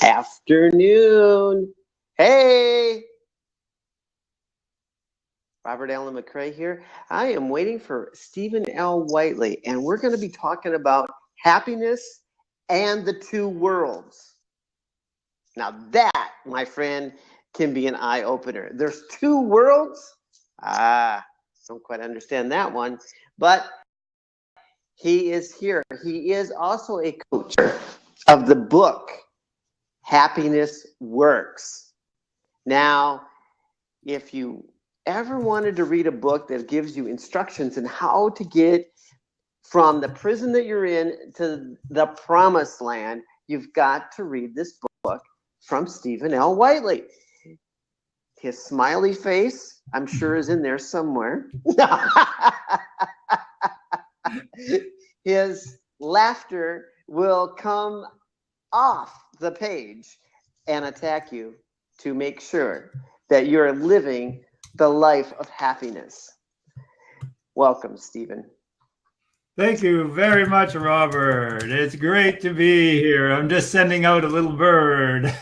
Afternoon. Hey, Robert Allen McCrae here. I am waiting for Stephen L. Whiteley, and we're going to be talking about happiness and the two worlds. Now that, my friend, can be an eye-opener. There's two worlds? Don't quite understand that one, but he is here. He is also a coach of the book, Happiness Works. Now, if you ever wanted to read a book that gives you instructions on how to get from the prison that you're in to the promised land, you've got to read this book from Stephen L. Whiteley. His smiley face, I'm sure, is in there somewhere. His laughter will come off the page and attack you to make sure that you're living the life of happiness. Welcome, Stephen. Thank you very much, Robert. It's great to be here. I'm just sending out a little bird.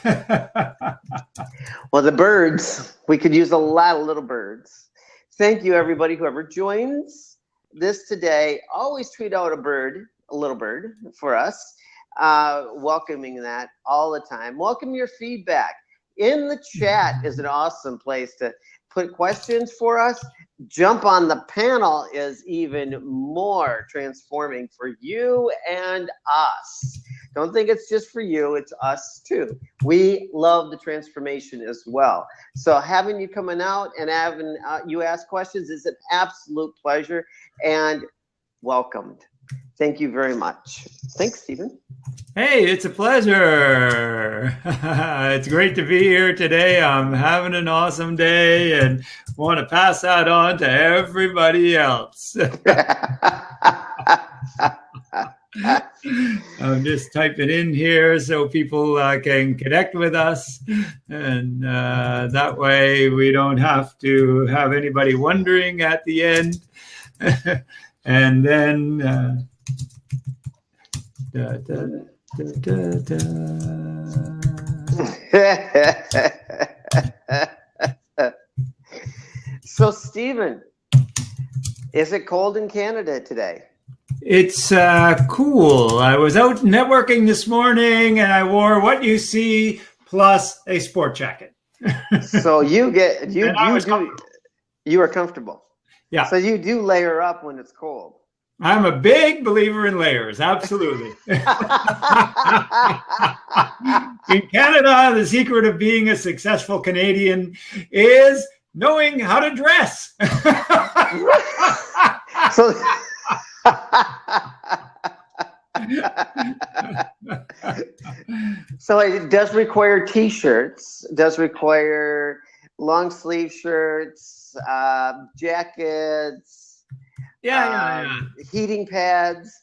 Well, the birds, we could use a lot of little birds. Thank you, everybody, whoever joins this today. Always tweet out a little bird for us. Welcoming that all the time. Welcome your feedback. In the chat is an awesome place to put questions for us. Jump on the panel is even more transforming for you and us. Don't think it's just for you, it's us too. We love the transformation as well. So having you coming out and having you ask questions is an absolute pleasure and welcomed. Thank you very much. Thanks, Stephen. Hey, it's a pleasure. It's great to be here today. I'm having an awesome day and want to pass that on to everybody else. I'm just typing in here so people can connect with us. And that way we don't have to have anybody wondering at the end. And then So, Stephen, is it cold in Canada today? It's cool. I was out networking this morning and I wore what you see plus a sport jacket. So you are comfortable. Yeah. So you do layer up when it's cold. I'm a big believer in layers. Absolutely. In Canada, the secret of being a successful Canadian is knowing how to dress. So it does require t-shirts, does require long sleeve shirts, jackets, heating pads.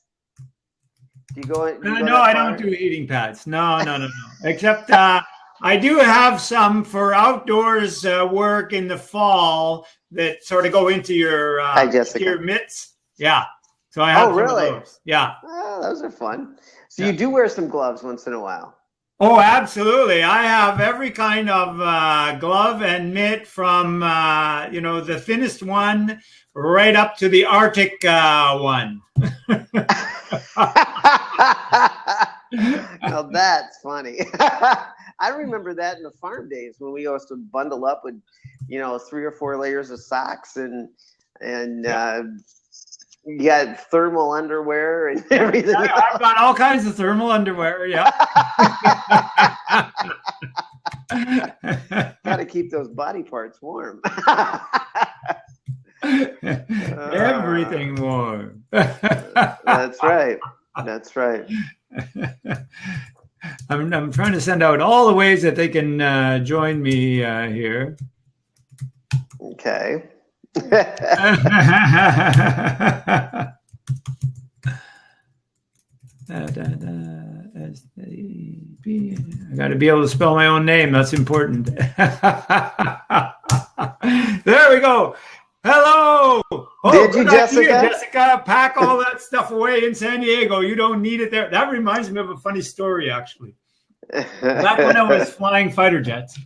Do you go? No, I don't do heating pads. No. Except I do have some for outdoors work in the fall that sort of go into your mitts. Yeah. So I have some of those. Yeah. Oh, those are fun. So you do wear some gloves once in a while. Oh, absolutely. I have every kind of glove and mitt from, the thinnest one right up to the Arctic one. Now that's funny. I remember that in the farm days when we used to bundle up with, 3 or 4 layers of socks and you got thermal underwear and everything. I've got all kinds of thermal underwear, yeah. Got to keep those body parts warm. Everything warm. That's right. I'm trying to send out all the ways that they can join me here. Okay. I got to be able to spell my own name. That's important. There we go. Hello. Oh, did you, Jessica? Jessica, pack all that stuff away in San Diego. You don't need it there. That reminds me of a funny story, actually. back when I was flying fighter jets.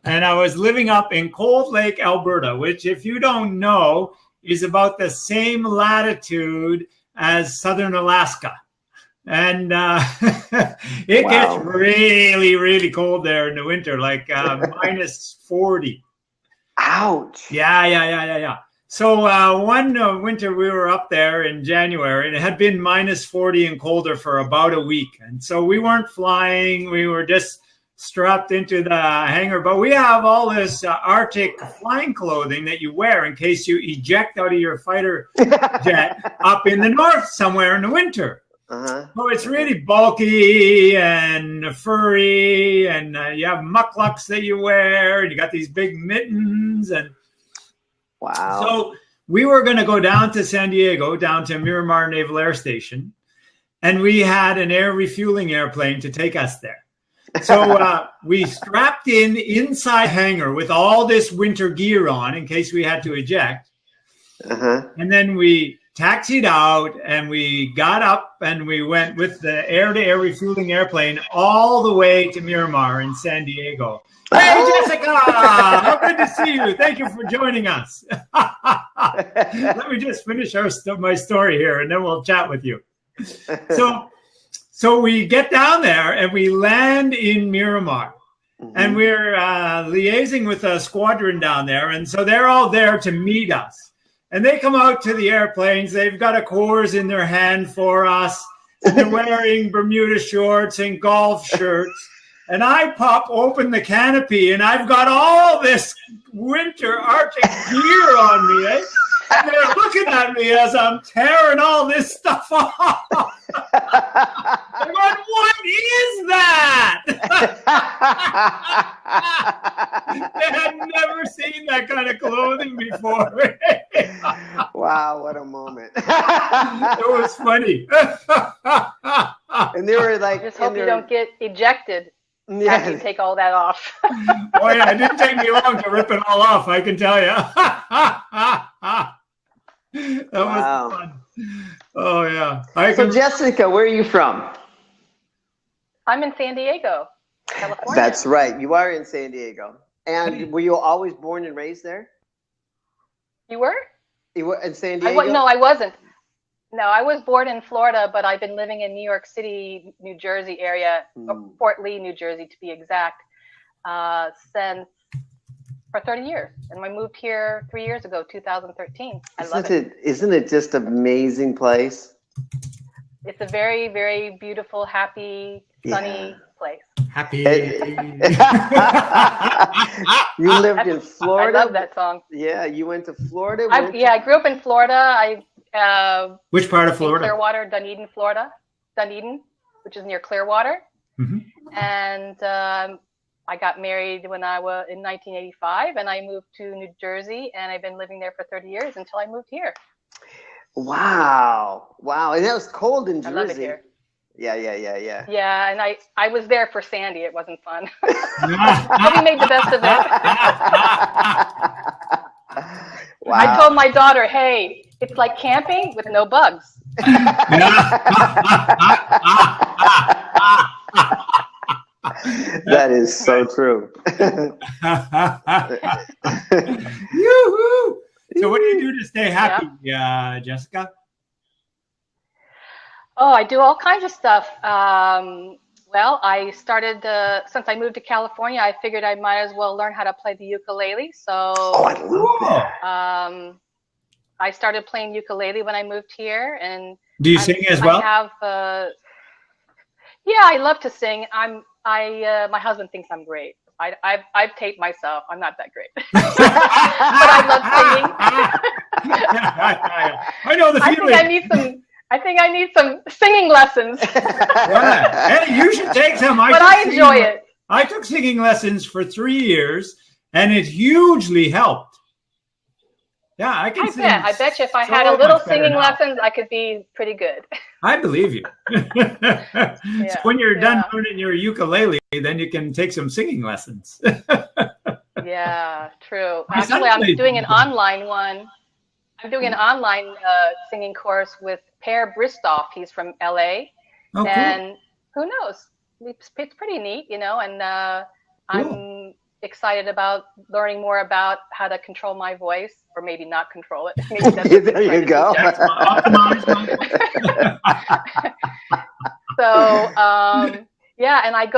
And I was living up in Cold Lake, Alberta, which, if you don't know, is about the same latitude as southern Alaska. And it gets really, really cold there in the winter, like minus 40. Ouch. Yeah. So one winter we were up there in January, and it had been minus 40 and colder for about a week. And so we weren't flying. We were just strapped into the hangar. But we have all this Arctic flying clothing that you wear in case you eject out of your fighter jet up in the north somewhere in the winter. So it's really bulky and furry, and you have mucklucks that you wear, and you got these big mittens. And so we were going to go down to San Diego, down to Miramar Naval Air Station, and we had an air refueling airplane to take us there. So we strapped inside hangar with all this winter gear on in case we had to eject. And then we taxied out, and we got up, and we went with the air-to-air refueling airplane all the way to Miramar in San Diego. Hey, Jessica! How good to see you. Thank you for joining us. Let me just finish my story here, and then we'll chat with you. So we get down there, and we land in Miramar. And we're liaising with a squadron down there, and so they're all there to meet us. And they come out to the airplanes. They've got a Coors in their hand for us. And they're wearing Bermuda shorts and golf shirts. And I pop open the canopy, and I've got all this winter Arctic gear on me. And they're looking at me as I'm tearing all this stuff off. They're going, what is that? They had never seen that kind of clothing before. Wow, what a moment. It was funny. And they were like, I just hope you don't get ejected. After you take all that off. Oh yeah, it didn't take me long to rip it all off, I can tell you. That was fun. Oh yeah. So Jessica, where are you from? I'm in San Diego, California. That's right. You are in San Diego. And were you always born and raised there? You were? You were in San Diego? No, I wasn't. No, I was born in Florida, but I've been living in New York City, New Jersey area, Fort Lee, New Jersey to be exact, since for 30 years. And I moved here 3 years ago, 2013. I love it. Isn't it just an amazing place? It's a very, very beautiful, happy, sunny place. Happy. You lived in Florida? I love that song. Yeah, you went to Florida? I grew up in Florida. Which part of Florida? Clearwater, Dunedin, Florida. Dunedin, which is near Clearwater. And I got married when I was in 1985, and I moved to New Jersey, and I've been living there for 30 years until I moved here. Wow. And that was cold in Jersey. I love it here. Yeah. Yeah, and I was there for Sandy. It wasn't fun. But we made the best of it. Wow. I told my daughter, hey, it's like camping with no bugs. That is so true. Yoo-hoo! So what do you do to stay happy, Jessica? Oh, I do all kinds of stuff. Well, I started, since I moved to California, I figured I might as well learn how to play the ukulele. So I love that. I started playing ukulele when I moved here. And do you sing as well? Yeah, I love to sing. My husband thinks I'm great. I've taped myself. I'm not that great, but I love singing. I know the feeling. I think I need some singing lessons. Yeah. Hey, you should take some. But I enjoy it. I took singing lessons for 3 years, and it hugely helped. Yeah, I can sing. I bet you if I had a little singing lessons, I could be pretty good. I believe you. So when you're done learning your ukulele, then you can take some singing lessons. Yeah, true. Actually, I'm doing an online one. I'm doing an online singing course with Per Bristoff. He's from LA. Oh, and who knows? it's pretty neat, you know, and I'm excited about learning more about how to control my voice, or maybe not control it. Maybe that's there you go. So, yeah, and I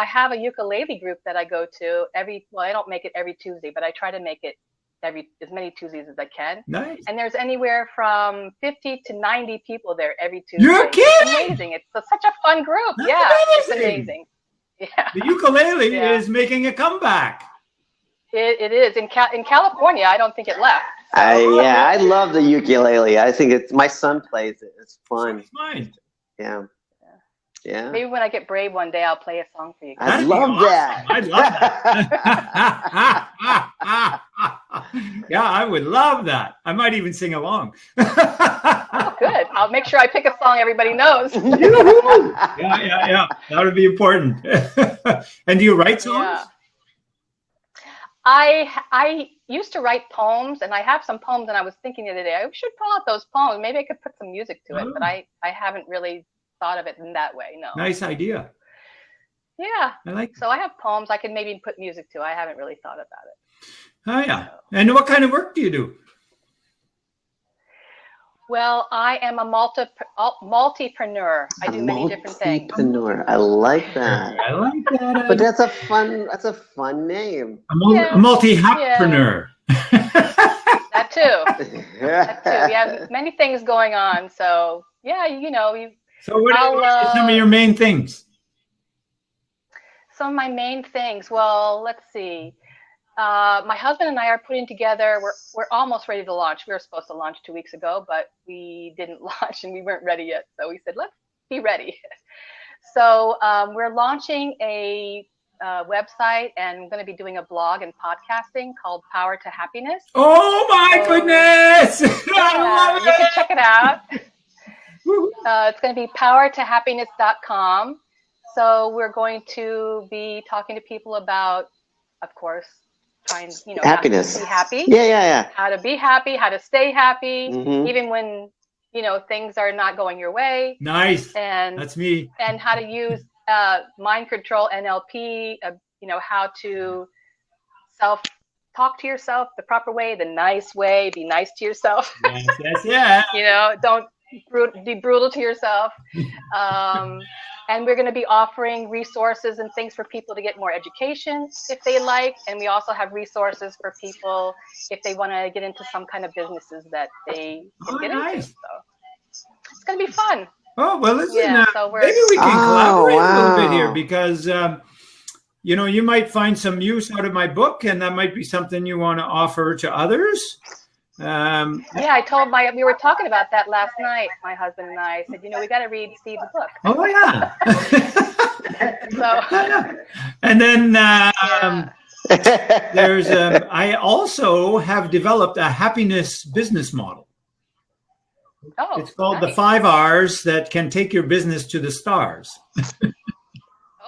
have a ukulele group that I go to I don't make it every Tuesday, but I try to make it as many Tuesdays as I can. Nice. And there's anywhere from 50 to 90 people there every Tuesday. You're kidding? It's amazing. It's such a fun group. That's It's amazing. amazing. Yeah. The ukulele is making a comeback. It is. In California, I don't think it left. So. I love the ukulele. I think my son plays it. It's fun. It's mine. Yeah. Maybe when I get brave one day, I'll play a song for you guys. I love that. I love that. Yeah, I would love that. I might even sing along. Oh, good. I'll make sure I pick a song everybody knows. Yeah. That would be important. And do you write songs? Yeah. I used to write poems, and I have some poems, and I was thinking the other day, I should pull out those poems. Maybe I could put some music to it, but I haven't really thought of it in that way. No. Nice idea. Yeah. I like. So I have poems I can maybe put music to. I haven't really thought about it. Oh yeah. And what kind of work do you do? Well, I am a multipreneur. I do many different things. Multipreneur. I like that. I like that. But that's a fun name. A multi-hapreneur. That too. We have many things going on. So yeah, you know. So what are some of your main things? Some of my main things. Well, let's see. My husband and I are putting together, we're almost ready to launch. We were supposed to launch 2 weeks ago, but we didn't launch and we weren't ready yet. So we said, let's be ready. So we're launching a website, and I'm going to be doing a blog and podcasting called Power to Happiness. Oh my goodness! Yeah, you can check it out. It's going to be powertohappiness.com. So we're going to be talking to people about, of course, happiness. How to be happy. Yeah. How to be happy, how to stay happy, even when, things are not going your way. Nice. And that's me. And how to use mind control, NLP, how to talk to yourself the proper way, the nice way, be nice to yourself. Yes. Don't be brutal to yourself. And we're going to be offering resources and things for people to get more education if they like. And we also have resources for people if they want to get into some kind of businesses that they can get into. So it's going to be fun. Oh, well, listen, so maybe we can collaborate a little bit here because, you might find some use out of my book, and that might be something you want to offer to others. I told we were talking about that last night, my husband and I said, we got to read Steve's book. Oh yeah. So, and then there's I also have developed a happiness business model. Oh, it's called the 5 R's that can take your business to the stars.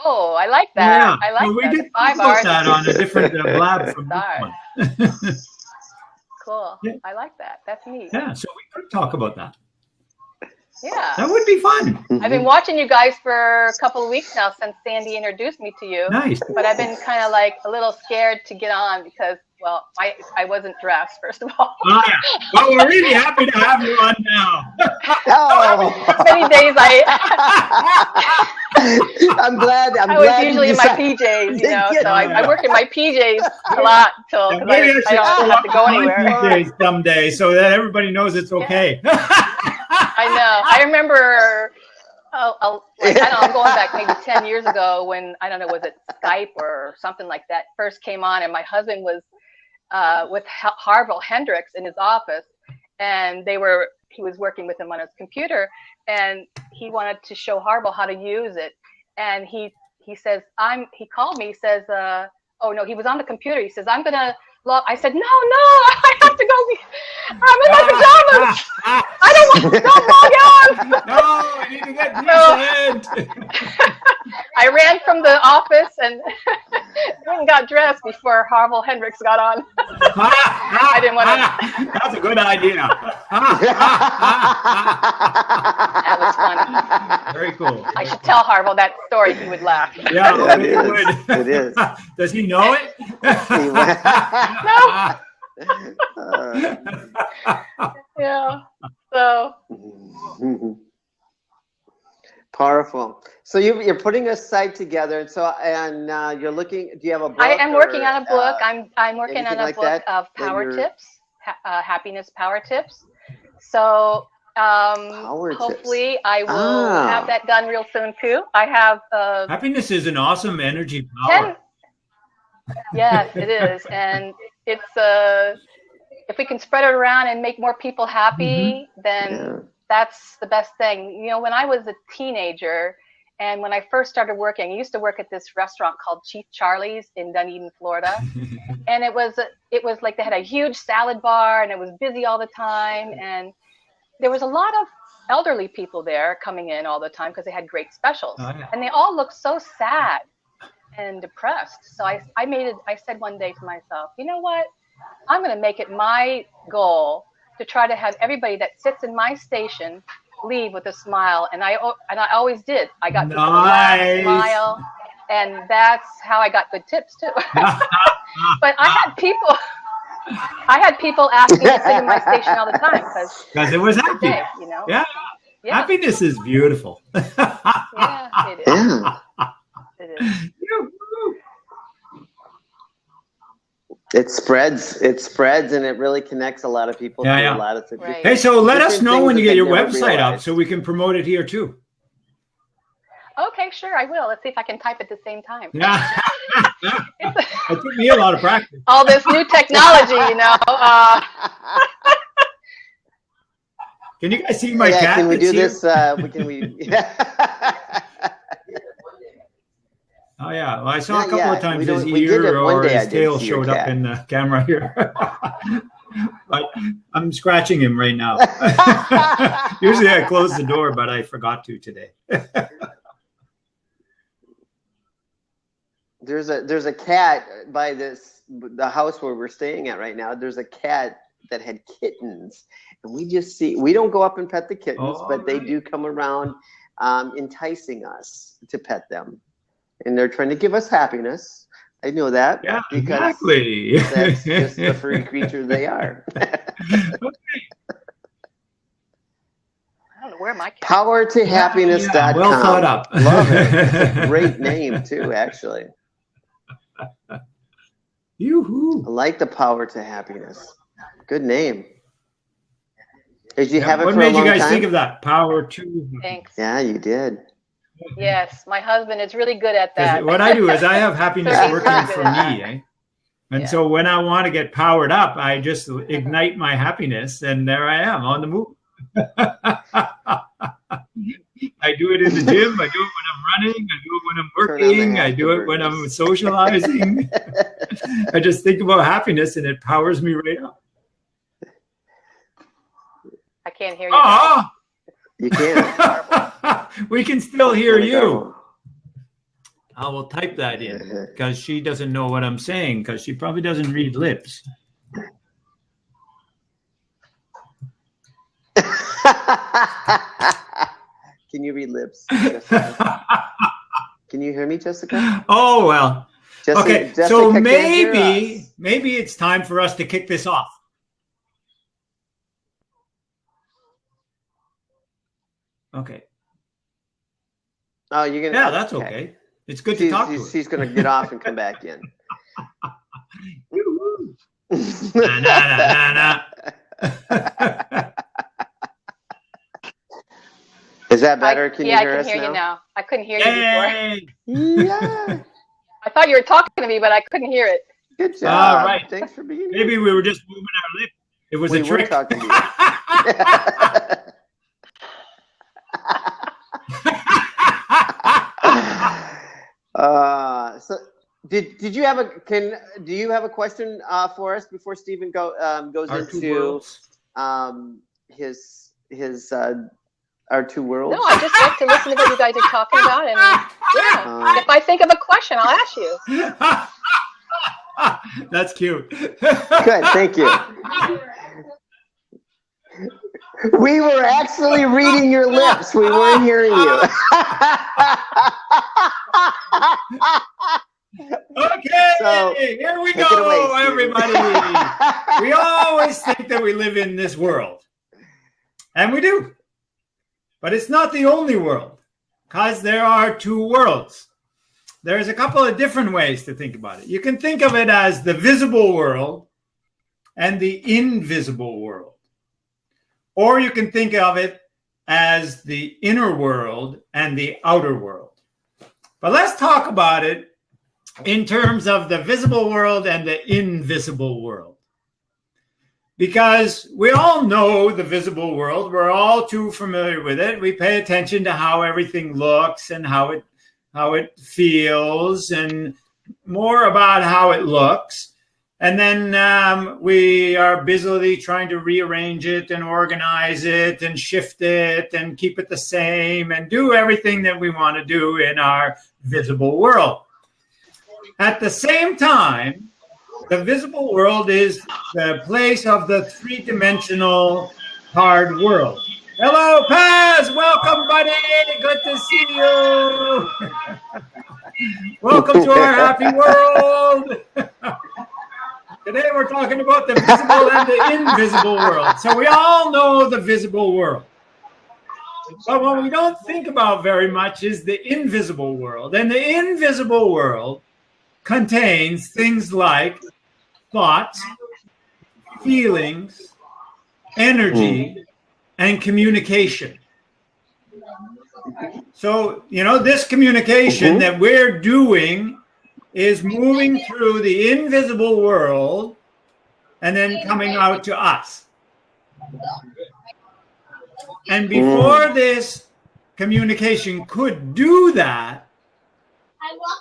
Oh, I like that. Yeah. I like we that. did 5 R's that on a different blab from this one. Cool. Yeah. I like that. That's neat. Yeah, so we could talk about that. Yeah. That would be fun. I've been watching you guys for a couple of weeks now since Sandy introduced me to you. Nice. But I've been kind of like a little scared to get on because, I wasn't dressed, first of all. Oh, yeah. Well, we're really happy to have you on now. Many days I'm glad. I was usually in my PJs, so I work in my PJs a lot because I don't have to go anywhere. PJs someday so that everybody knows it's okay. I know. I remember, I'm going back maybe 10 years ago when, I don't know, was it Skype or something like that first came on, and my husband was with Harville Hendrix in his office, and he was working with him on his computer, and he wanted to show Harville how to use it, and he says, he called me, he says, oh no, he was on the computer, he says, I'm gonna log. I said, no, I have to go. I'm in my pajamas. I don't want to log on. No, I need to get decent. I ran from the office and went and got dressed before Harville Hendrix got on. I didn't want to. That's a good idea. That was funny. Very cool. I should tell Harville that story. He would laugh. Yeah, it is. It is. Does he know it? No. Yeah. So. Powerful. So you're putting a site together, and you're looking. Do you have a book? I am working on a book. I'm working on a book of power tips, happiness power tips. So hopefully tips. I will have that done real soon too. I have happiness is an awesome energy power. Yes, it is, and it's if we can spread it around and make more people happy, then that's the best thing. You know, when I was a teenager and when I first started working, I used to work at this restaurant called Chief Charlie's in Dunedin, Florida. And it was like they had a huge salad bar and it was busy all the time. And there was a lot of elderly people there coming in all the time because they had great specials. Oh, yeah. And they all looked so sad and depressed. So I said one day to myself, you know what? I'm going to make it my goal to try to have everybody that sits in my station leave with a smile, and I always did. I got people to laugh, smile, and that's how I got good tips too. But I had people asking me to sit in my station all the time because it was happy. Day, you know. Yeah. Happiness is beautiful. Yeah, it is. It is. It spreads, and it really connects a lot of people to a lot of things. Right. Hey, so let us know when you get your website up so we can promote it here too. Okay, sure, I will. Let's see if I can type at the same time. Yeah. It took me a lot of practice. All this new technology, you know. Can you guys see my cat? Can we do this? Oh yeah, well, I saw a couple of times his ear or his tail showed up in the camera here. But I'm scratching him right now. Usually I close the door, but I forgot to today. There's a cat by the house where we're staying at right now. There's a cat that had kittens, and we don't go up and pet the kittens, but they do come around enticing us to pet them. And they're trying to give us happiness. I know that. Yeah, because exactly. That's just the free creature they are. I don't know where my cat. PowerToHappiness.com. Yeah, well thought up. Love it. It's a great name too, actually. Yoo-hoo. I like the Power to Happiness. Good name. Did you have it what for a long time? What made you guys think of that? Power to. Thanks. Yeah, you did. Yes, my husband is really good at that. What I do is I have happiness working for me, eh? And so when I want to get powered up, I just ignite my happiness, and there I am on the move. I do it in the gym. I do it when I'm running. I do it when I'm working. I do it when I'm socializing. I just think about happiness, and it powers me right up. I can't hear you. Oh, you can't. We can still hear you. I will type that in because she doesn't know what I'm saying because she probably doesn't read lips. Can you read lips, Jessica? Can you hear me, Jessica? Oh, well. Okay, Jessica, so maybe it's time for us to kick this off. Okay. Oh, you're gonna. Yeah, that's okay. It's good to talk to her. She's gonna get off and come back in. Nah, nah, nah, nah. Is that better? Can you hear us now? Yeah, I can hear you now. I couldn't hear you before. Yeah. I thought you were talking to me, but I couldn't hear it. Good job. All right. Thanks for being here. Maybe we were just moving our lips. It was a trick. We were talking to you. So did you have do you have a question for us before Stephen goes into his our two worlds? No, I just like to listen to what you guys are talking about, and yeah, if I think of a question, I'll ask you. That's cute. Good, thank you. We were actually reading your lips. We weren't hearing you. Okay, so, here we go, away, everybody. We always think that we live in this world. And we do. But it's not the only world, because there are two worlds. There's a couple of different ways to think about it. You can think of it as the visible world and the invisible world. Or you can think of it as the inner world and the outer world. But let's talk about it in terms of the visible world and the invisible world. Because we all know the visible world. We're all too familiar with it. We pay attention to how everything looks and how it feels and more about how it looks. And then we are busily trying to rearrange it and organize it and shift it and keep it the same and do everything that we want to do in our visible world. At the same time, the visible world is the place of the three-dimensional hard world. Hello, Paz. Welcome, buddy. Good to see you. Welcome to our happy world. Today we're talking about the visible and the invisible world. So we all know the visible world. But what we don't think about very much is the invisible world. And the invisible world contains things like thoughts, feelings, energy, and communication. So, this communication that we're doing is moving through the invisible world and then coming out to us. And before this communication could do that,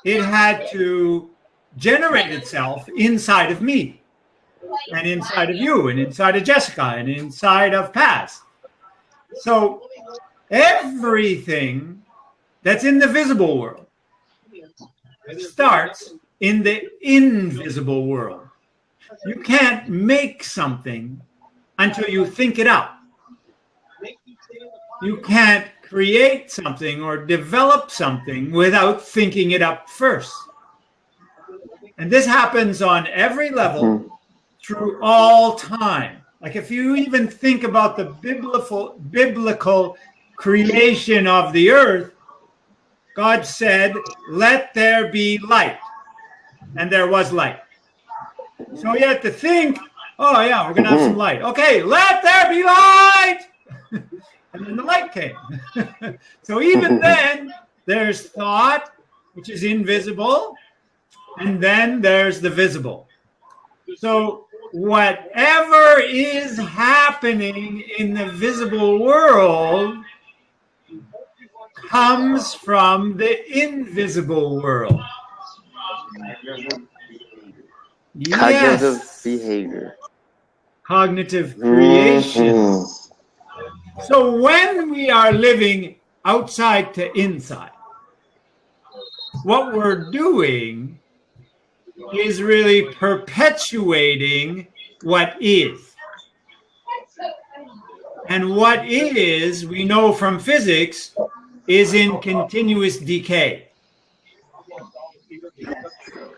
it had to generate itself inside of me and inside of you and inside of Jessica and inside of Paz. So everything that's in the visible world starts in the invisible world. You can't make something until you think it out. You can't create something or develop something without thinking it up first. And this happens on every level through all time. Like if you even think about the biblical creation of the earth, God said, "Let there be light." And there was light. So you have to think, oh yeah, we're going to have some light. Okay, let there be light. And then the light came. So even then, there's thought, which is invisible. And then there's the visible. So whatever is happening in the visible world comes from the invisible world. Cognitive behavior. Cognitive creation. So when we are living outside to inside, what we're doing is really perpetuating what is. And what is, we know from physics, is in continuous decay.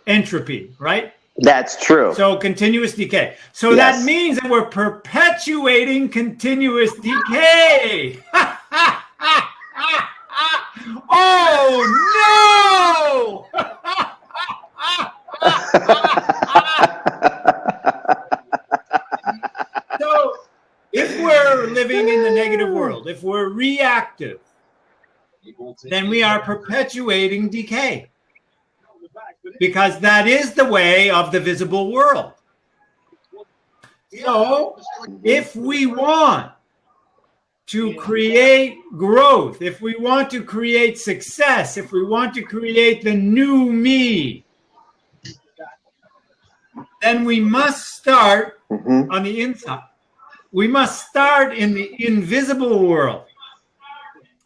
Entropy, right? That's true. So continuous decay. So that means that we're perpetuating continuous decay. Oh, no! So if we're living in the negative world, if we're reactive, then we are perpetuating decay. Because that is the way of the visible world. So if we want to create growth, if we want to create success, if we want to create the new me, then we must start on the inside. We must start in the invisible world.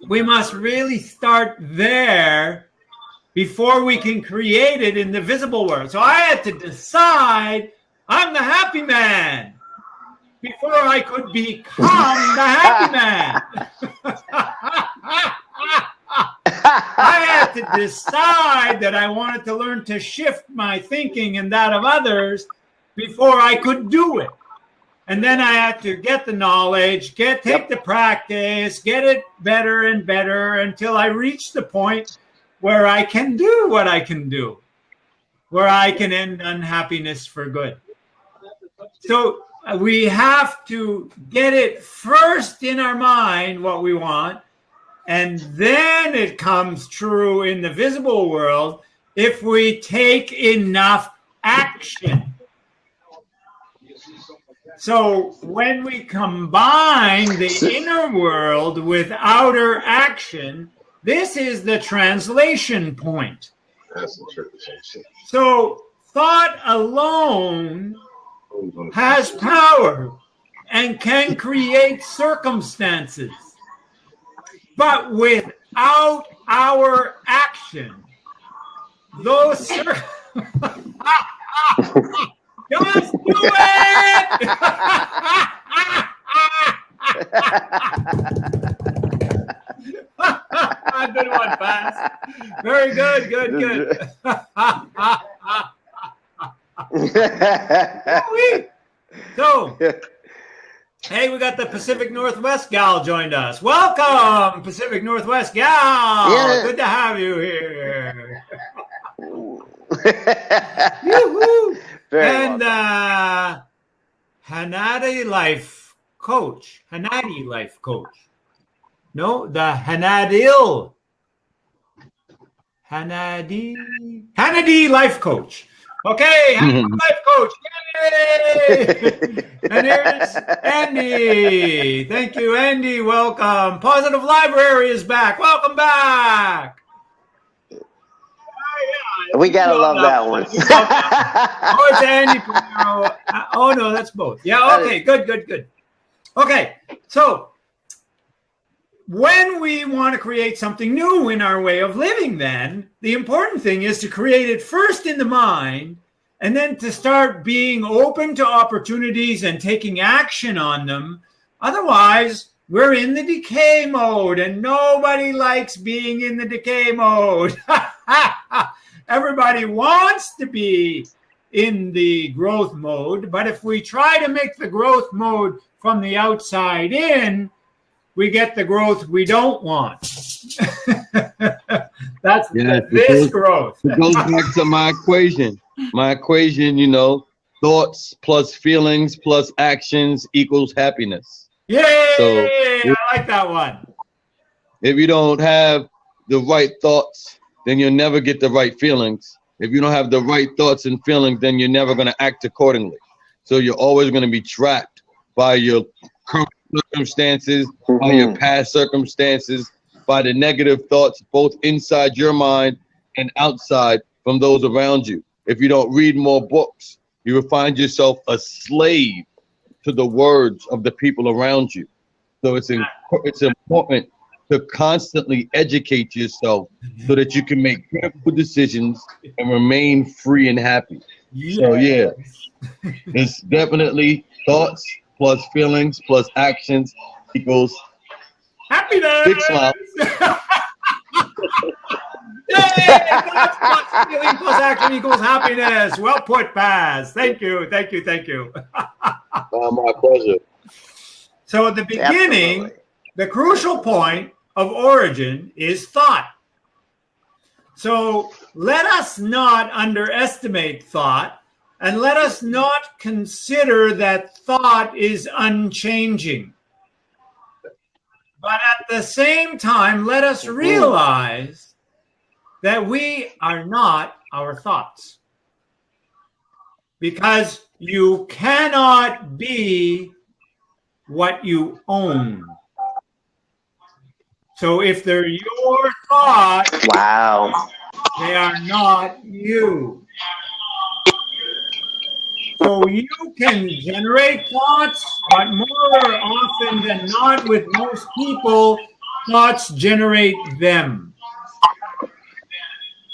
we must really start there before we can create it in the visible world. So I had to decide I'm the happy man before I could become the happy man. I had to decide that I wanted to learn to shift my thinking and that of others before I could do it. And then I had to get the knowledge, take the practice, get it better and better until I reached the point where I can do what I can do, where I can end unhappiness for good. So we have to get it first in our mind, what we want, and then it comes true in the visible world if we take enough action. So when we combine the inner world with outer action, this is the translation point. So thought alone has power and can create circumstances. But without our action, those just do it! Good one, Paz. Very good, good. So, hey, we got the Pacific Northwest gal joined us. Welcome, Pacific Northwest gal. Yeah. Good to have you here. And Hanadi Life Coach. No, the Hanadi Life Coach. Okay, Hanadi Life Coach. Yay! And here's Andy. Thank you, Andy. Welcome. Positive Library is back. Welcome back. We gotta love that one. Oh, it's Andy. Oh no, that's both. Yeah. Okay. Good. Okay. So when we want to create something new in our way of living, then the important thing is to create it first in the mind, and then to start being open to opportunities and taking action on them. Otherwise, we're in the decay mode, and nobody likes being in the decay mode. Everybody wants to be in the growth mode, but if we try to make the growth mode from the outside in, we get the growth we don't want. That's this growth. It goes back to my equation. Thoughts plus feelings plus actions equals happiness. Yay! So, I like that one. If you don't have the right thoughts, then you'll never get the right feelings. If you don't have the right thoughts and feelings, then you're never going to act accordingly. So you're always going to be trapped by your current circumstances, by your past circumstances, by the negative thoughts, both inside your mind and outside from those around you. If you don't read more books, you will find yourself a slave to the words of the people around you. So it's important to constantly educate yourself so that you can make critical decisions and remain free and happy. Yes. So yeah, it's definitely thoughts plus feelings plus actions equals happiness. Big smile. Yay! Thoughts plus feeling plus action equals happiness. Well put, Paz. Thank you. My pleasure. So at the beginning, the crucial point of origin is thought. So let us not underestimate thought, and let us not consider that thought is unchanging. But at the same time, let us realize that we are not our thoughts. Because you cannot be what you own. So if they're your thoughts, they are not you. So you can generate thoughts, but more often than not with most people, thoughts generate them.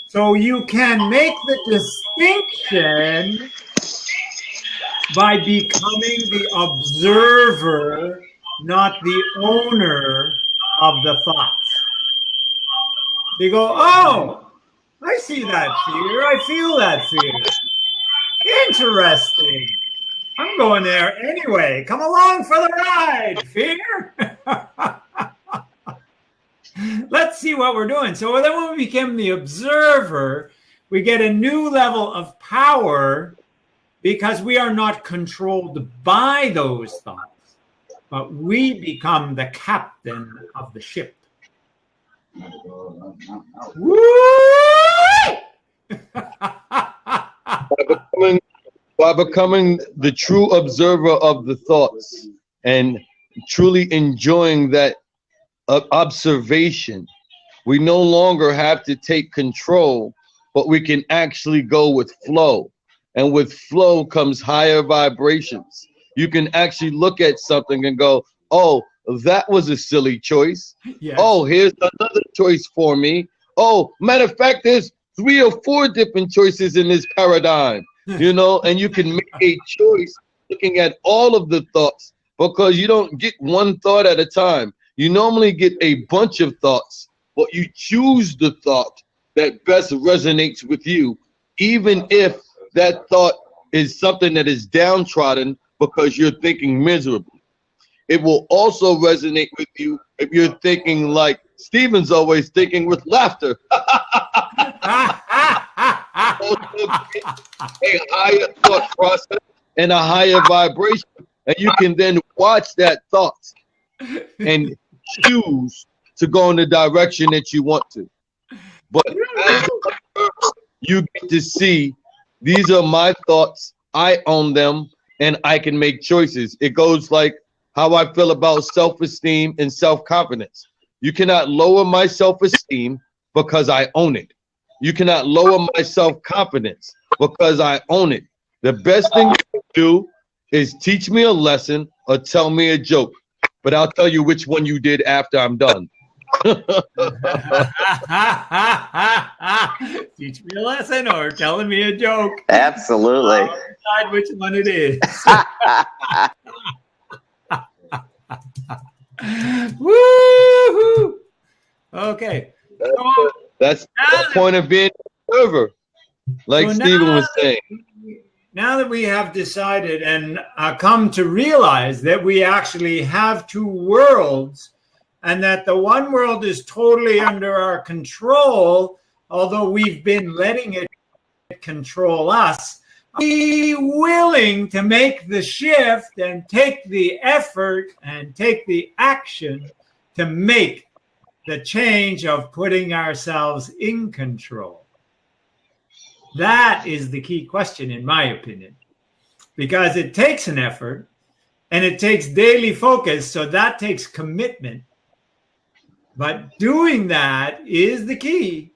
So you can make the distinction by becoming the observer, not the owner of the thoughts. You go, oh, I see that fear. I feel that fear. Interesting. I'm going there anyway. Come along for the ride, fear. Let's see what we're doing. So then when we become the observer, we get a new level of power because we are not controlled by those thoughts, but we become the captain of the ship. By becoming the true observer of the thoughts and truly enjoying that observation, we no longer have to take control, but we can actually go with flow. And with flow comes higher vibrations. You can actually look at something and go, oh, that was a silly choice. Yes. Oh, here's another choice for me. Oh, matter of fact, there's 3 or 4 different choices in this paradigm, you know, and you can make a choice looking at all of the thoughts, because you don't get one thought at a time. You normally get a bunch of thoughts, but you choose the thought that best resonates with you, even if that thought is something that is downtrodden because you're thinking miserably. It will also resonate with you if you're thinking like Stephen's always thinking, with laughter. A higher thought process and a higher vibration. And you can then watch that thought and choose to go in the direction that you want to. But as you get to see, these are my thoughts, I own them, and I can make choices. It goes like how I feel about self-esteem and self-confidence. You cannot lower my self-esteem because I own it. You cannot lower my self-confidence because I own it. The best thing you can do is teach me a lesson or tell me a joke, but I'll tell you which one you did after I'm done. Teach me a lesson or telling me a joke. Absolutely. I'll decide which one it is. Woo-hoo! Okay. That's the point of being an observer, like so Stephen was saying. Now that we have decided and come to realize that we actually have 2 worlds, and that the one world is totally under our control, although we've been letting it control us, be willing to make the shift and take the effort and take the action to make the change of putting ourselves in control. That is the key question, in my opinion, because it takes an effort and it takes daily focus. So that takes commitment. But doing that is the key.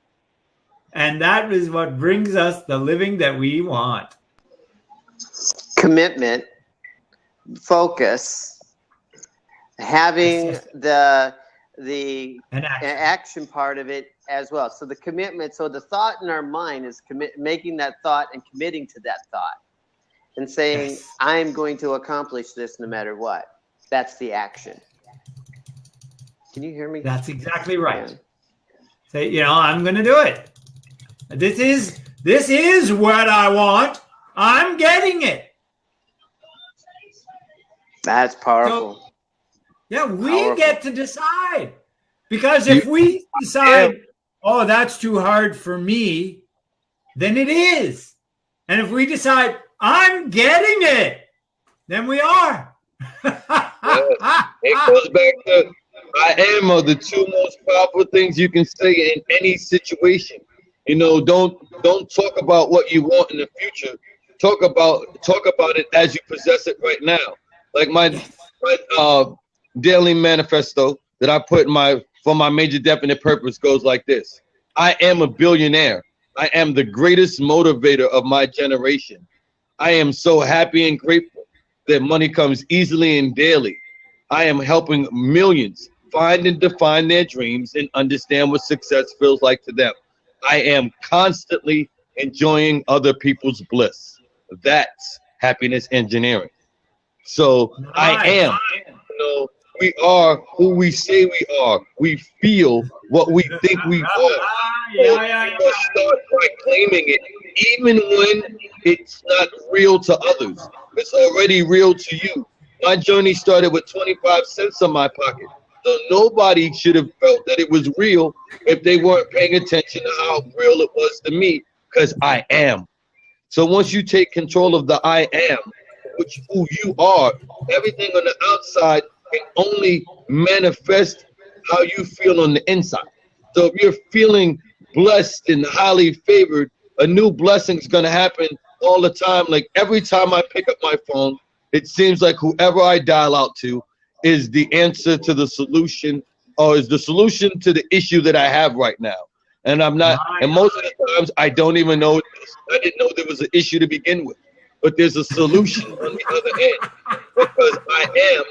And that is what brings us the living that we want. Commitment, focus, having the action part of it as well. So the commitment, so the thought in our mind is making that thought and committing to that thought and saying, yes, I'm going to accomplish this no matter what. That's the action. Can you hear me? That's exactly right. Yeah. Say, you know, I'm going to do it. This is what I want. I'm getting it. That's powerful. So, yeah, we get to decide. Because if we decide, oh, that's too hard for me, then it is. And if we decide, I'm getting it, then we are. It goes back to I am are the 2 most powerful things you can say in any situation. You know, don't talk about what you want in the future. Talk about it as you possess it right now. Like my daily manifesto that I put for my major definite purpose goes like this. I am a billionaire. I am the greatest motivator of my generation. I am so happy and grateful that money comes easily and daily. I am helping millions find and define their dreams and understand what success feels like to them. I am constantly enjoying other people's bliss. That's happiness engineering. So I am. We are who we say we are. We feel what we think we are. Start by claiming it, even when it's not real to others. It's already real to you. My journey started with 25 cents in my pocket. So nobody should have felt that it was real if they weren't paying attention to how real it was to me, because I am. So once you take control of the I am, which who you are, everything on the outside can only manifest how you feel on the inside. So if you're feeling blessed and highly favored, a new blessing is going to happen all the time. Like every time I pick up my phone, it seems like whoever I dial out to is the answer to the solution, or is the solution to the issue that I have right now. And I'm not, and most of the times I don't even know, I didn't know there was an issue to begin with. But there's a solution on the other end, because I am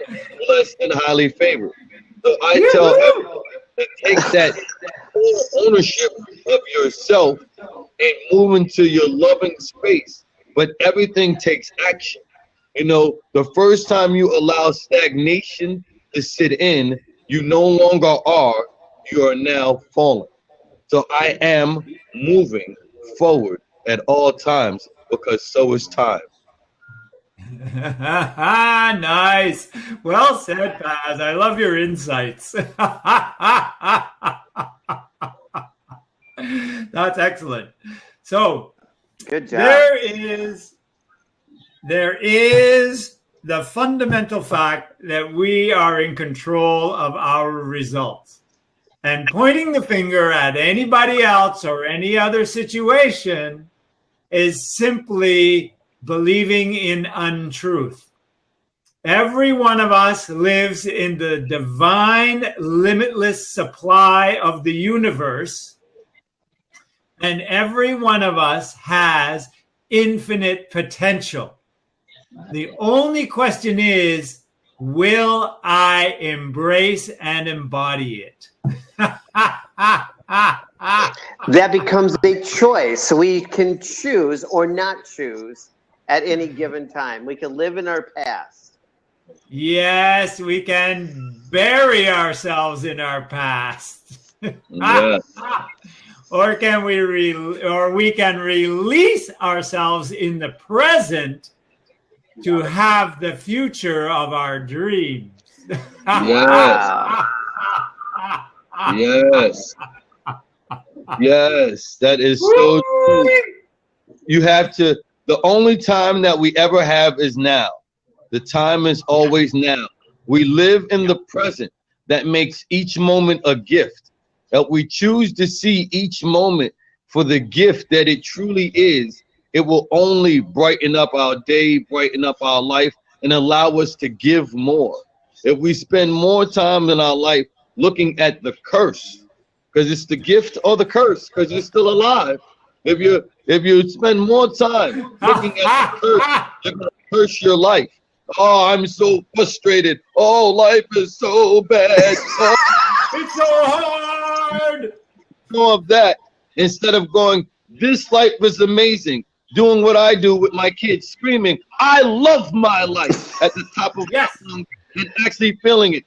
blessed and highly favored. So I tell everyone to take that full ownership of yourself and move into your loving space. But everything takes action. You know, the first time you allow stagnation to sit in, you no longer are, you are now falling. So I am moving forward at all times, because so is time. Nice. Well said, Paz. I love your insights. That's excellent. So, good job. There is the fundamental fact that we are in control of our results. And pointing the finger at anybody else or any other situation is simply believing in untruth. Every one of us lives in the divine, limitless supply of the universe, and every one of us has infinite potential. The only question is, will I embrace and embody it? That becomes a choice. So we can choose or not choose at any given time. We can live in our past. Yes, we can bury ourselves in our past. Yes. Or we can release ourselves in the present to have the future of our dreams. Yes. Yes. Yes, that is so true. You have to, the only time that we ever have is now. The time is always now. We live in the present. That makes each moment a gift. That we choose to see each moment for the gift that it truly is. It will only brighten up our day, brighten up our life, and allow us to give more. If we spend more time in our life looking at the curse, because it's the gift or the curse, because you're still alive. If you spend more time looking at the curse, you're going to curse your life. Oh, I'm so frustrated. Oh, life is so bad. Oh, it's so hard. More of that instead of going, this life is amazing. Doing what I do with my kids, screaming, I love my life at the top of my lungs, and actually feeling it.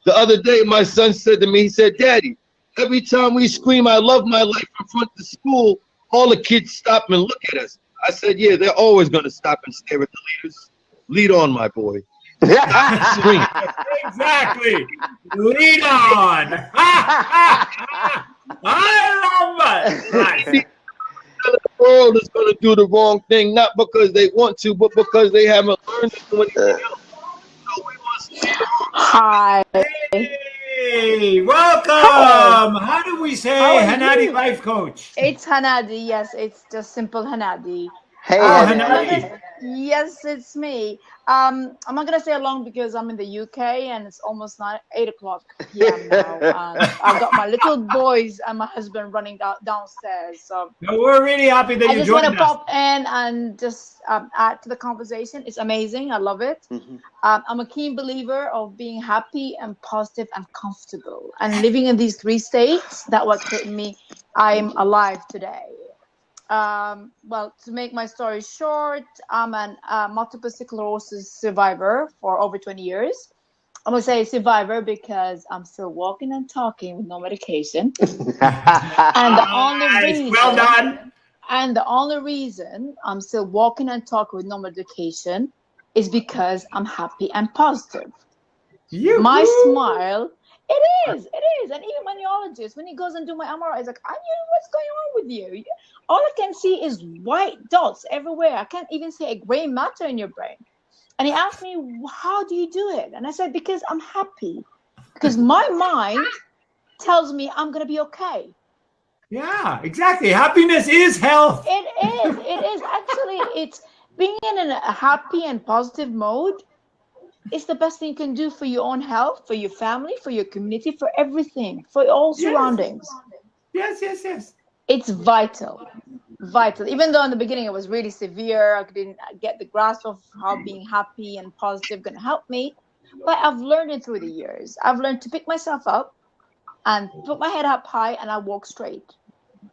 The other day, my son said to me, he said, Daddy, every time we scream, I love my life in front of school, all the kids stop and look at us. I said, yeah, they're always going to stop and stare at the leaders. Lead on, my boy. Scream. Exactly. Lead on. I love it. The world is going to do the wrong thing, not because they want to, but because they haven't learned to do anything else. So we must Hi. Hey, welcome. How do we say Hanadi Life Coach? It's Hanadi. Yes, it's just simple Hanadi. Hey, Hanani. Yes, it's me. I'm not gonna say long because I'm in the UK and it's almost 8 o'clock p.m. now. I've got my little boys and my husband running downstairs. So no, we're really happy that I you just joined want us. to pop in and just add to the conversation. It's amazing. I love it. I'm a keen believer of being happy and positive and comfortable and living in these 3 states. That what kept me. I'm alive today. Well, to make my story short, I'm a multiple sclerosis survivor for over 20 years. I'm going to say survivor because I'm still walking and talking with no medication. And the only reason, well done. And the only reason I'm still walking and talking with no medication is because I'm happy and positive. My smile, it is. And even my neurologist, when he goes and do my MRI, he's like, I knew what's going on with you. All I can see is white dots everywhere. I can't even see a gray matter in your brain. And he asked me, how do you do it? And I said, because I'm happy. Because my mind tells me I'm going to be okay. Yeah, exactly. Happiness is health. It is. Actually, it's being in a happy and positive mode. It's the best thing you can do for your own health, for your family, for your community, for everything, for all surroundings. Yes. It's vital. Even though in the beginning it was really severe, I didn't get the grasp of how being happy and positive going to help me. But I've learned it through the years. I've learned to pick myself up and put my head up high and I walk straight.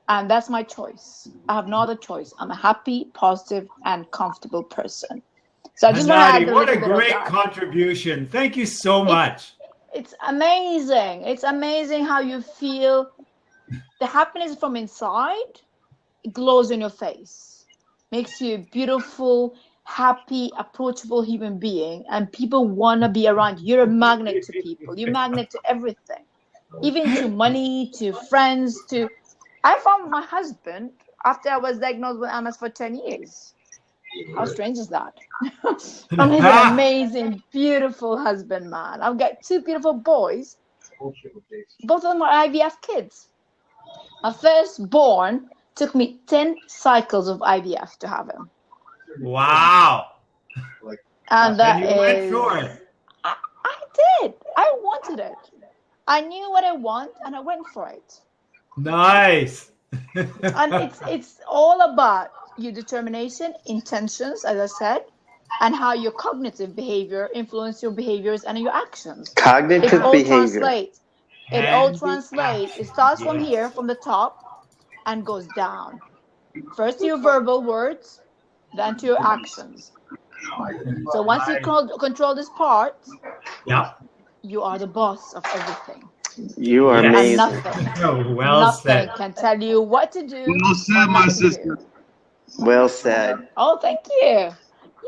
And that's my choice. I have no other choice. I'm a happy, positive, and comfortable person. So I just want to add what a great contribution. Thank you so much. It's amazing. It's amazing how you feel. The happiness from inside, it glows in your face. Makes you a beautiful, happy, approachable human being. And people want to be around you. You're a magnet to people. You're a magnet to everything. Even to money, to friends, to... I found my husband after I was diagnosed with MS for 10 years. How strange is that? And he's an amazing, beautiful husband, man. I've got 2 beautiful boys. Both of them are IVF kids. My firstborn took me 10 cycles of IVF to have him. Wow. And that you went for it. I did. I wanted it. I knew what I want and I went for it. Nice. And it's all about your determination, intentions, as I said, and how your cognitive behavior influence your behaviors and your actions. Cognitive behavior. It all translates. It starts from here, from the top, and goes down. First to your verbal words, then to your actions. So once you control this part, you are the boss of everything. You are amazing. And nothing said. Can tell you what to do. Well said, my sister. Well said. Oh, thank you.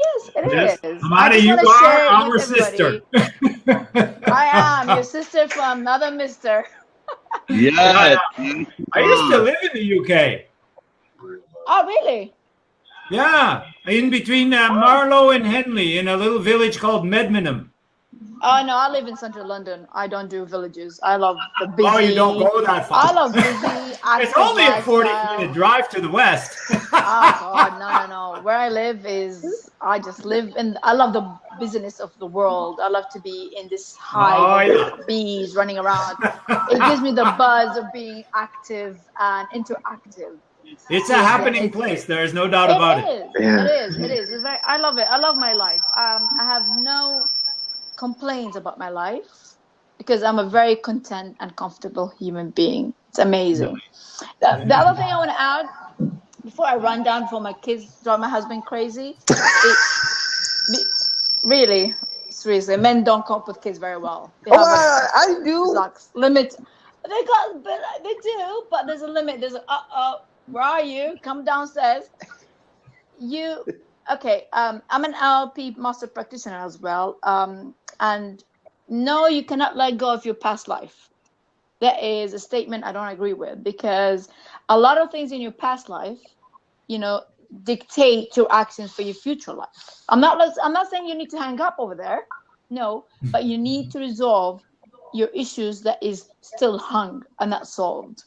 Yes, it is. Amanda, you are our sister. I am your sister from another mister. Yeah. I used to live in the UK. Oh, really? Yeah, in between Marlow and Henley in a little village called Medmenham. Oh, no, I live in central London. I don't do villages. I love the busy. Oh, you don't go that far. I love busy. It's only a 40-minute drive to the west. Oh, God, no. Where I live is, I just live in, I love the business of the world. I love to be in this hive of bees running around. It gives me the buzz of being active and interactive. It's a happening place. There is no doubt about it. It is. It's very, I love it. I love my life. I have no complaints about my life because I'm a very content and comfortable human being. It's amazing. The other thing I want to add before I run down for my kids drive my husband crazy, really, seriously, men don't cope with kids very well. I do. Limit. They do, but there's a limit. There's where are you? Come downstairs. Okay. I'm an NLP master practitioner as well. And no, you cannot let go of your past life. That is a statement I don't agree with because a lot of things in your past life, dictate your actions for your future life. I'm not saying you need to hang up over there. No, but you need to resolve your issues that is still hung and not solved,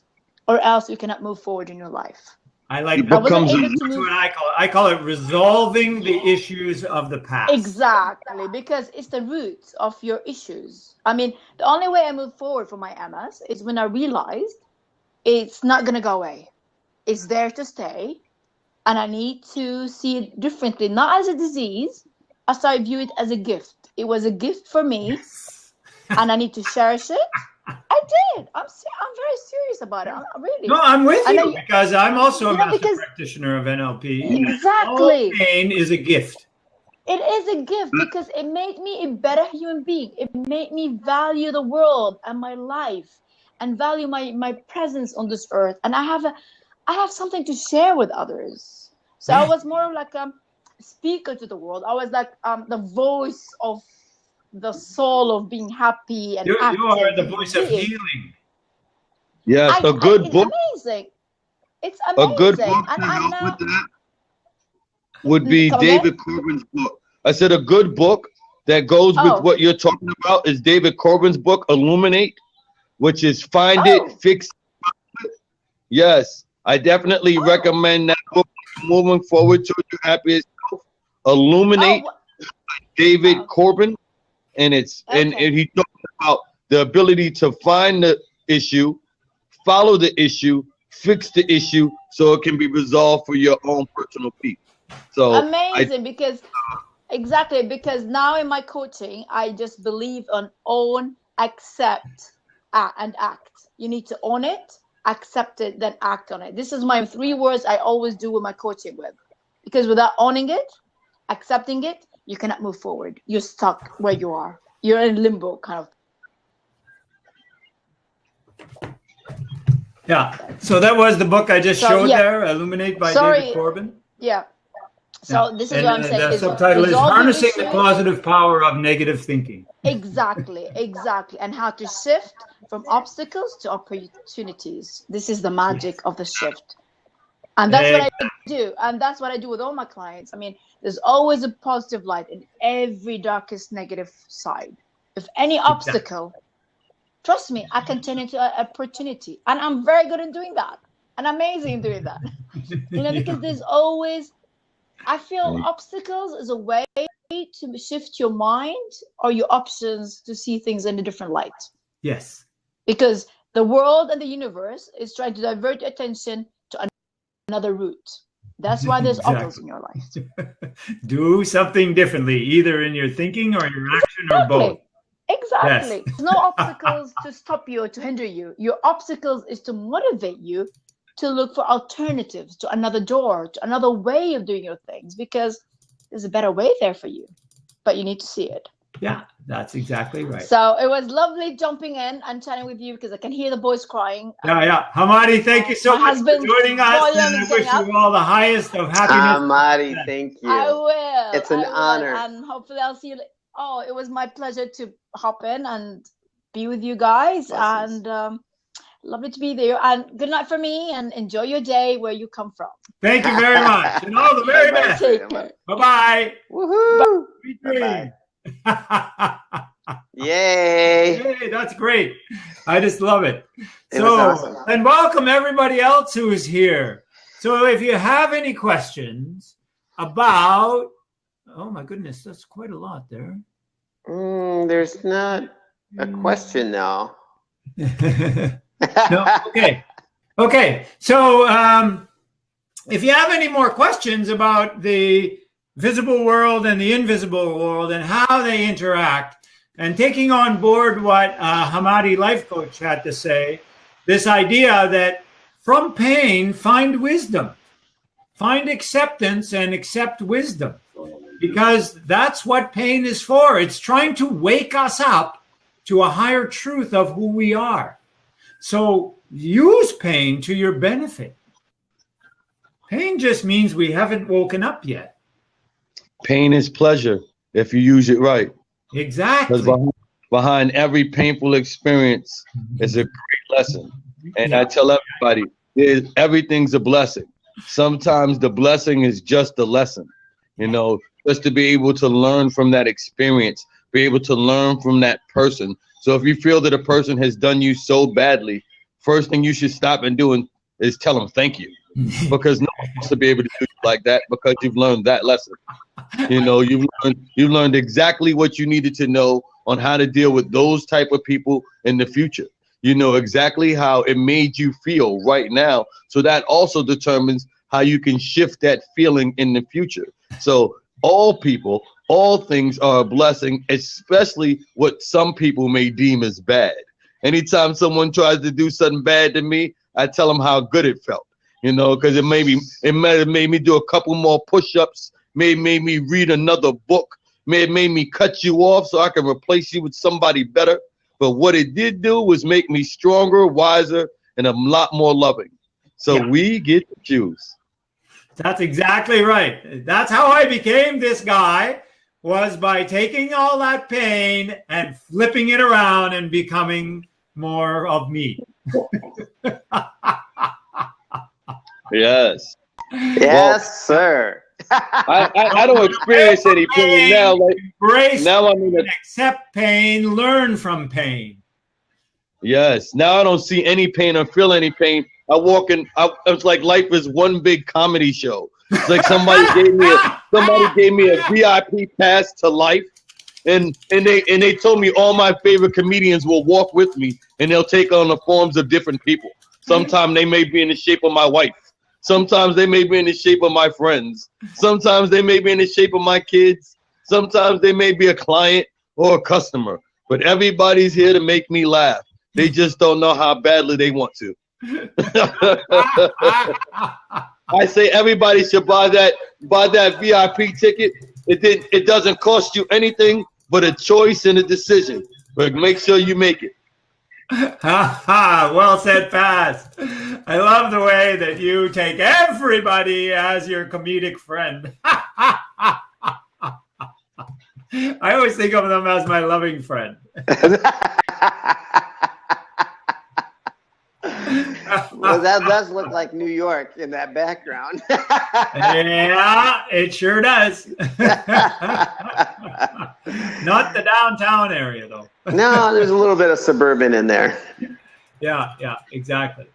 or else you cannot move forward in your life. I like that. That's what I call it resolving the issues of the past. Exactly, because it's the root of your issues. I mean, the only way I move forward for my MS is when I realized it's not going to go away. It's there to stay. And I need to see it differently, not as a disease, as I view it as a gift. It was a gift for me, and I need to cherish it. I did. I'm very serious about it. Really. No, I'm with you because I'm also a master practitioner of NLP. Exactly. All pain is a gift. It is a gift because it made me a better human being. It made me value the world and my life and value my presence on this earth. And I have something to share with others. So I was more like a speaker to the world. I was like the voice of the soul of being happy and you are the voice of healing. Yes, a good book. Amazing. It's amazing. A good book to help with that would be David Corbin's book. I said a good book that goes with what you're talking about is David Corbin's book, Illuminate, which is Find It, Fix It. Yes, I definitely recommend that book moving forward to your happiest self. Illuminate, David Corbin. And and he talks about the ability to find the issue, follow the issue, fix the issue, so it can be resolved for your own personal peace. So amazing, because now in my coaching, I just believe on own, accept, and act. You need to own it, accept it, then act on it. This is my 3 words I always do with my coaching with, because without owning it, accepting it, you cannot move forward. You're stuck where you are. You're in limbo, kind of. Yeah. So that was the book I just showed there, Illuminate by David Corbin. Yeah. So this is what I'm saying. The subtitle is Harnessing the Positive Power of Negative Thinking. Exactly. And how to shift from obstacles to opportunities. This is the magic of the shift. And that's what I do. And that's what I do with all my clients. I mean, there's always a positive light in every darkest negative side. If any obstacle, trust me, I can turn into an opportunity. And I'm very good in doing that. And amazing in doing that. Because there's always, I feel obstacles is a way to shift your mind or your options to see things in a different light. Yes. Because the world and the universe is trying to divert your attention to another route. That's why there's obstacles in your life. Do something differently, either in your thinking or your action or both. Exactly. Yes. There's no obstacles to stop you or to hinder you. Your obstacles is to motivate you to look for alternatives, to another door, to another way of doing your things, because there's a better way there for you, but you need to see it. Yeah, that's exactly right. So it was lovely jumping in and chatting with you because I can hear the boys crying. Yeah. Hamadi, thank you so much for joining us. And I wish you all the highest of happiness. Hamadi, thank you. I will. It's an honor. And hopefully I'll see you. Oh, it was my pleasure to hop in and be with you guys. Awesome. And lovely to be there. And good night for me, and enjoy your day where you come from. Thank you very much. And all the very best. Take care. Bye-bye. Woohoo. Bye. Yay. Hey, that's great. I just love it. Awesome. And welcome everybody else who is here. So if you have any questions about, oh my goodness, that's quite a lot there. There's not a question now. No, okay. So if you have any more questions about the visible world and the invisible world and how they interact, and taking on board what Hamadi Life Coach had to say, this idea that from pain, find wisdom, find acceptance and accept wisdom, because that's what pain is for. It's trying to wake us up to a higher truth of who we are. So use pain to your benefit. Pain just means we haven't woken up yet. Pain is pleasure if you use it right. Exactly. Because behind every painful experience is a great lesson. And I tell everybody, everything's a blessing. Sometimes the blessing is just a lesson, just to be able to learn from that experience, be able to learn from that person. So if you feel that a person has done you so badly, first thing you should stop and do is tell them thank you. because no one wants to be able to do like that because you've learned that lesson. You know, you've learned exactly what you needed to know on how to deal with those type of people in the future. You know exactly how it made you feel right now. So that also determines how you can shift that feeling in the future. So all people, all things are a blessing, especially what some people may deem as bad. Anytime someone tries to do something bad to me, I tell them how good it felt, you know, because it might have made me do a couple more push-ups, made me read another book, made me cut you off so I can replace you with somebody better. But what it did do was make me stronger, wiser, and a lot more loving. So we get to choose. That's exactly right. That's how I became this guy, was by taking all that pain and flipping it around and becoming more of me. Yes. Yes, sir. I don't experience any pain now. Like, embrace now, accept pain, learn from pain. Yes. Now I don't see any pain or feel any pain. It's like life is one big comedy show. It's like somebody gave me a VIP pass to life, and they told me all my favorite comedians will walk with me, and they'll take on the forms of different people. Sometimes they may be in the shape of my wife. Sometimes they may be in the shape of my friends. Sometimes they may be in the shape of my kids. Sometimes they may be a client or a customer. But everybody's here to make me laugh. They just don't know how badly they want to. I say everybody should buy that VIP ticket. It doesn't cost you anything but a choice and a decision. But make sure you make it. Well said, Paz. I love the way that you take everybody as your comedic friend. I always think of them as my loving friend. Well, that does look like New York in that background. Yeah, it sure does. Not the downtown area, though. No, there's a little bit of suburban in there. Yeah, exactly.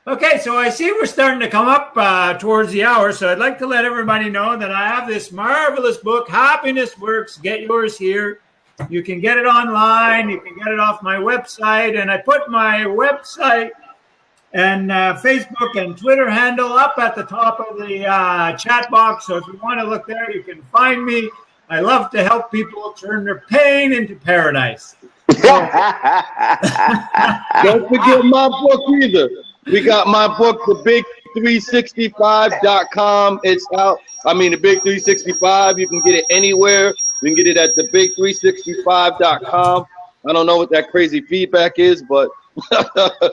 Okay, so I see we're starting to come up towards the hour, so I'd like to let everybody know that I have this marvelous book, Happiness Works. Get yours here. You can get it online. You can get it off my website, and I put my website and Facebook and Twitter handle up at the top of the chat box. So if you want to look there, you can find me. I love to help people turn their pain into paradise. Don't forget my book either. We got my book, thebig365.com. It's out. I mean, the Big 365. You can get it anywhere. You can get it at thebig365.com. I don't know what that crazy feedback is, but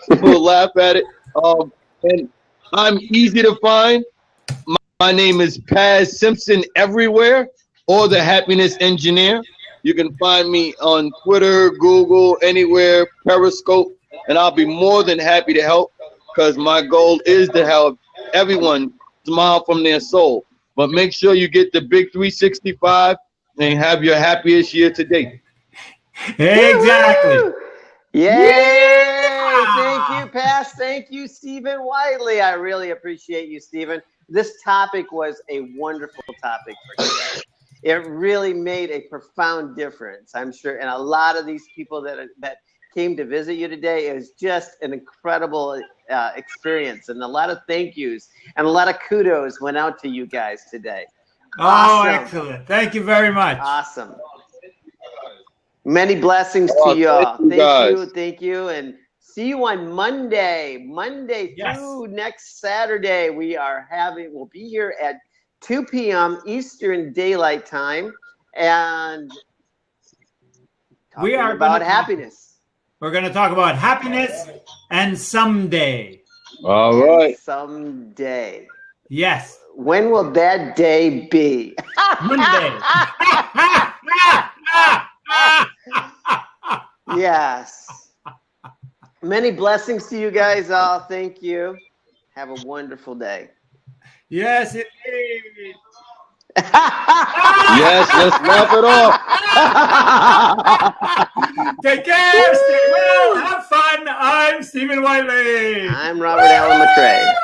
we'll laugh at it. And I'm easy to find. My name is Paz Simpson everywhere, or the Happiness Engineer. You can find me on Twitter, Google, anywhere, Periscope, and I'll be more than happy to help, because my goal is to help everyone smile from their soul. But make sure you get the Big 365 and have your happiest year to date. Exactly. Yeah. Thank you, Paz. Thank you, Stephen Whiteley. I really appreciate you, Stephen. This topic was a wonderful topic for today. It really made a profound difference, I'm sure. And a lot of these people that came to visit you today, it was just an incredible experience. And a lot of thank yous and a lot of kudos went out to you guys today. Awesome. Oh, excellent. Thank you very much. Awesome. Many blessings to you all. Thank you. And see you on Monday. Yes. Through next Saturday. We'll be here at 2 p.m. Eastern Daylight Time. And we are about happiness. We're going to talk about happiness and someday. All right. Someday. Yes. When will that day be? Monday. Yes. Many blessings to you guys all. Thank you. Have a wonderful day. Yes, indeed. Yes, let's laugh it off. Take care. Stay well. Have fun. I'm Stephen Whiteley. I'm Robert Allen McCray.